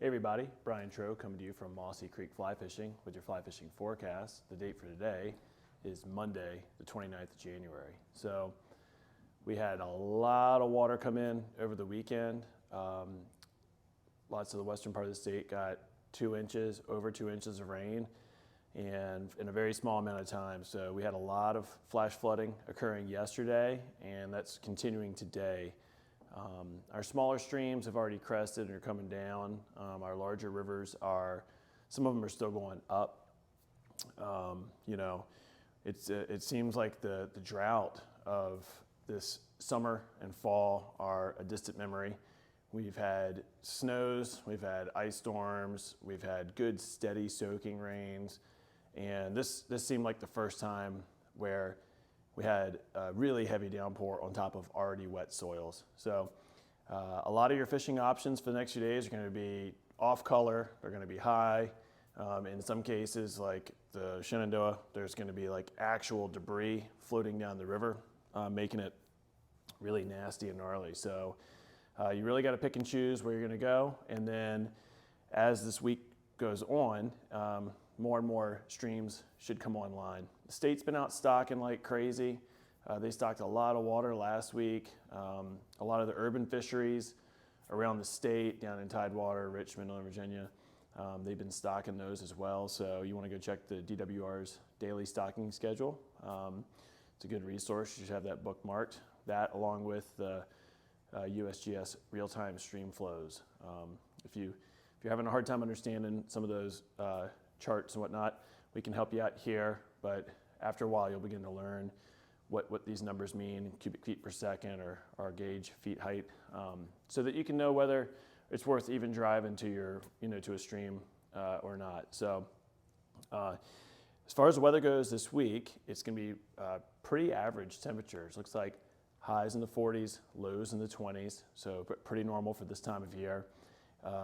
Hey everybody, Brian Tro coming to you from Mossy Creek Fly Fishing with your fly fishing forecast. The date for today is Monday, the 29th of January. So we had a lot of water come in over the weekend. Lots of the western part of the state got 2 inches, over 2 inches of rain, and in a very small amount of time. So we had a lot of flash flooding occurring yesterday, and that's continuing today. Our smaller streams have already crested and are coming down. Our larger rivers some of them are still going up. It seems like the drought of this summer and fall are a distant memory. We've had snows, we've had ice storms, we've had good steady soaking rains, and this seemed like the first time where we had a really heavy downpour on top of already wet soils. So a lot of your fishing options for the next few days are going to be off color, they're going to be high. In some cases, like the Shenandoah, there's going to be like actual debris floating down the river, making it really nasty and gnarly. So you really got to pick and choose where you're going to go. And then as this week goes on, more and more streams should come online. The state's been out stocking like crazy. They stocked a lot of water last week. A lot of the urban fisheries around the state, down in Tidewater, Richmond, Northern Virginia, they've been stocking those as well. So you want to go check the DWR's daily stocking schedule. It's a good resource. You should have that bookmarked. That along with the USGS real-time stream flows. If you're having a hard time understanding some of those charts and whatnot, we can help you out here, but after a while you'll begin to learn what these numbers mean, cubic feet per second or gauge feet height, so that you can know whether it's worth even driving to to a stream or not. So as far as the weather goes this week, it's going to be pretty average temperatures. Looks like highs in the 40s, lows in the 20s, so pretty normal for this time of year.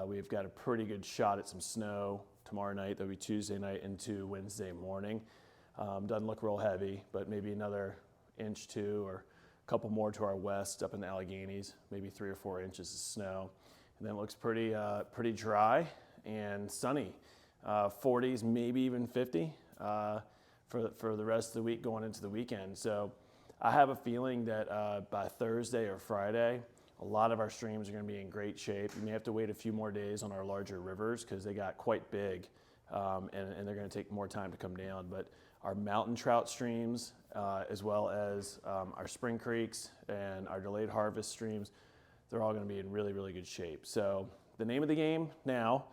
We've got a pretty good shot at some snow tomorrow night. That'll be Tuesday night into Wednesday morning. Doesn't look real heavy, but maybe another inch, 2, or a couple more to our west up in the Alleghenies, maybe 3 or 4 inches of snow. And then it looks pretty dry and sunny. 40s, maybe even 50 for the rest of the week going into the weekend. So I have a feeling that by Thursday or Friday, a lot of our streams are going to be in great shape. You may have to wait a few more days on our larger rivers because they got quite big, and they're going to take more time to come down. But our mountain trout streams, as well as our spring creeks and our delayed harvest streams, they're all going to be in really, really good shape. So the name of the game now,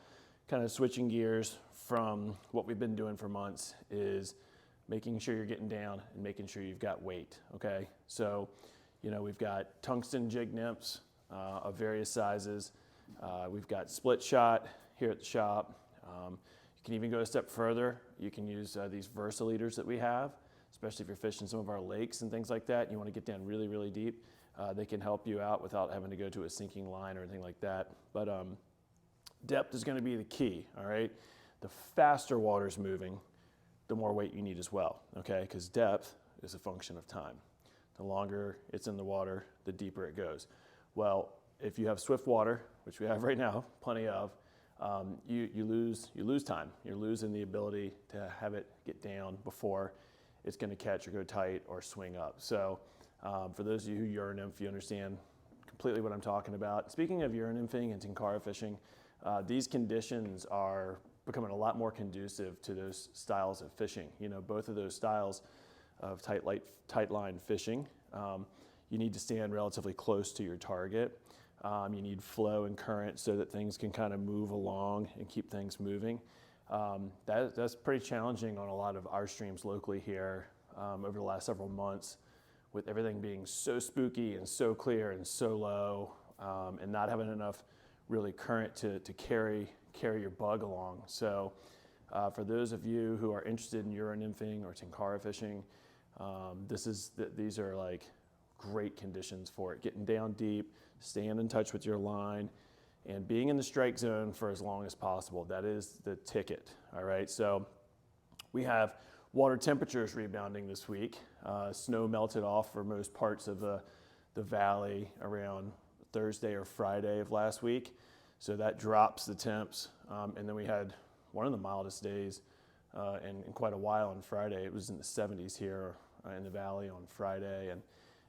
kind of switching gears from what we've been doing for months, is making sure you're getting down and making sure you've got weight, okay? So we've got tungsten jig nymphs of various sizes. We've got split shot here at the shop. You can even go a step further. You can use these Versa leaders that we have, especially if you're fishing some of our lakes and things like that, and you want to get down really, really deep. They can help you out without having to go to a sinking line or anything like that. But depth is going to be the key, all right? The faster water's moving, the more weight you need as well, okay? Because depth is a function of time. The longer it's in the water, the deeper it goes. Well, if you have swift water, which we have right now, plenty of, you lose time. You're losing the ability to have it get down before it's going to catch or go tight or swing up. So for those of you who euro nymph, you understand completely what I'm talking about. Speaking of euro nymphing and tenkara fishing, these conditions are becoming a lot more conducive to those styles of fishing. Both of those styles of tight line fishing, you need to stand relatively close to your target. You need flow and current so that things can kind of move along and keep things moving. That's pretty challenging on a lot of our streams locally here over the last several months, with everything being so spooky and so clear and so low, and not having enough really current to carry your bug along. So for those of you who are interested in euro nymphing or tenkara fishing, these are like great conditions for it. Getting down deep, staying in touch with your line, and being in the strike zone for as long as possible. That is the ticket, all right? So we have water temperatures rebounding this week. Snow melted off for most parts of the valley around Thursday or Friday of last week. So that drops the temps. And then we had one of the mildest days in quite a while on Friday. It was in the 70s here in the valley on Friday,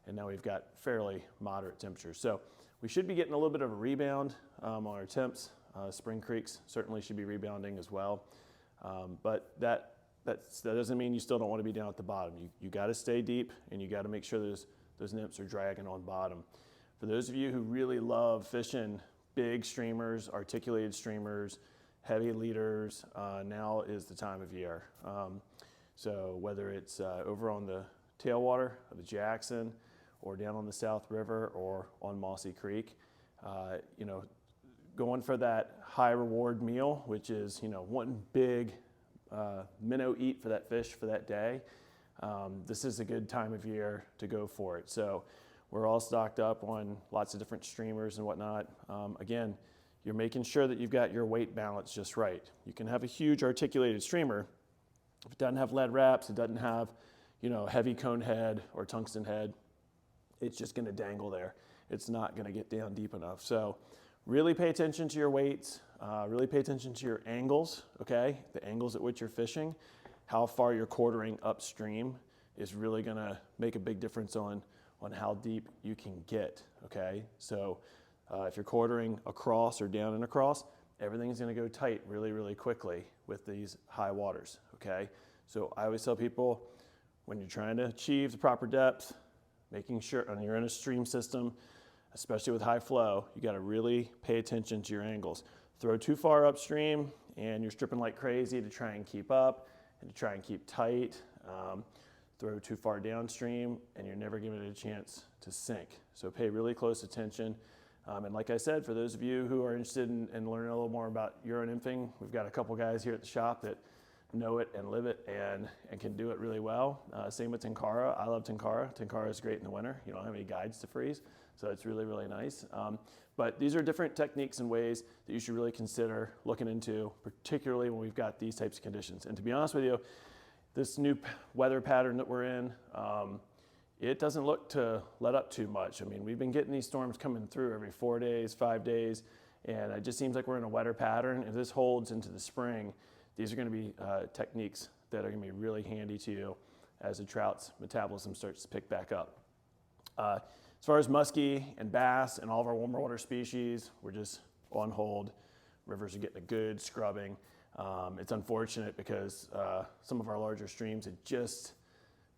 and now we've got fairly moderate temperatures. So we should be getting a little bit of a rebound on our temps. Spring creeks certainly should be rebounding as well. But that doesn't mean you still don't want to be down at the bottom. You got to stay deep, and you got to make sure those nymphs are dragging on bottom. For those of you who really love fishing big streamers, articulated streamers, heavy leaders, now is the time of year. So whether it's over on the tailwater of the Jackson, or down on the South River, or on Mossy Creek, going for that high reward meal, which is one big minnow eat for that fish for that day. This is a good time of year to go for it. So we're all stocked up on lots of different streamers and whatnot. Again, you're making sure that you've got your weight balance just right. You can have a huge articulated streamer. If it doesn't have lead wraps, it doesn't have heavy cone head or tungsten head, it's just going to dangle there. It's not going to get down deep enough. So really pay attention to your weights, really pay attention to your angles, okay? The angles at which you're fishing, how far you're quartering upstream is really going to make a big difference on how deep you can get, okay? So if you're quartering across or down and across, everything's going to go tight really, really quickly with these high waters, okay? So I always tell people, when you're trying to achieve the proper depth, making sure, and you're in a stream system, especially with high flow, you got to really pay attention to your angles. Throw too far upstream and you're stripping like crazy to try and keep up and to try and keep tight. Throw too far downstream and you're never giving it a chance to sink. So pay really close attention. And like I said, for those of you who are interested in learning a little more about Euro nymphing, we've got a couple guys here at the shop that know it and live it and can do it really well. Same with Tenkara. I love Tenkara. Tenkara is great in the winter. You don't have any guides to freeze, so it's really, really nice. But these are different techniques and ways that you should really consider looking into, particularly when we've got these types of conditions. And to be honest with you, this new weather pattern that we're in, it doesn't look to let up too much. I mean, we've been getting these storms coming through every 4 days, 5 days, and it just seems like we're in a wetter pattern. If this holds into the spring, these are going to be techniques that are going to be really handy to you as the trout's metabolism starts to pick back up. As far as muskie and bass and all of our warmer water species, we're just on hold. Rivers are getting a good scrubbing. It's unfortunate because some of our larger streams had just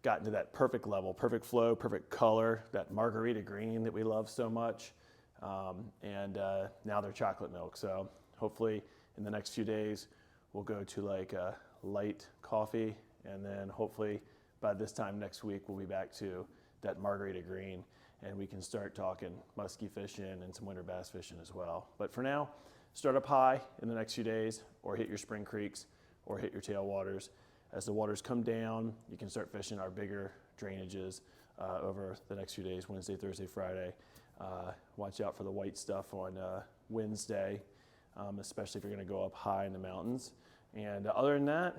gotten to that perfect level, perfect flow, perfect color, that margarita green that we love so much. And now they're chocolate milk. So hopefully in the next few days, we'll go to like a light coffee, and then hopefully by this time next week, we'll be back to that margarita green, and we can start talking muskie fishing and some winter bass fishing as well. But for now, start up high in the next few days, or hit your spring creeks, or hit your tailwaters. As the waters come down, you can start fishing our bigger drainages over the next few days, Wednesday, Thursday, Friday. Watch out for the white stuff on Wednesday, especially if you're gonna go up high in the mountains. And other than that,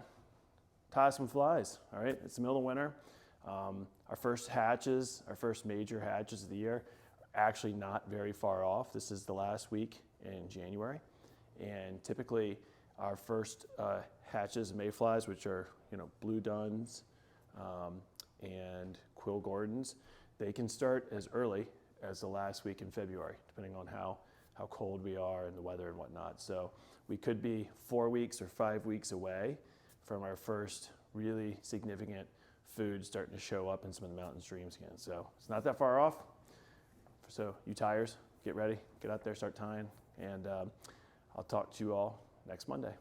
tie some flies, all right? It's the middle of winter. Our first hatches, our first major hatches of the year, are actually not very far off. This is the last week in January. And typically our first hatches of mayflies, which are blue duns and quill gordons, they can start as early as the last week in February, depending on how cold we are and the weather and whatnot. So we could be 4 weeks or 5 weeks away from our first really significant food starting to show up in some of the mountain streams again. So it's not that far off. So you tyers, get ready, get out there, start tying, and I'll talk to you all next Monday.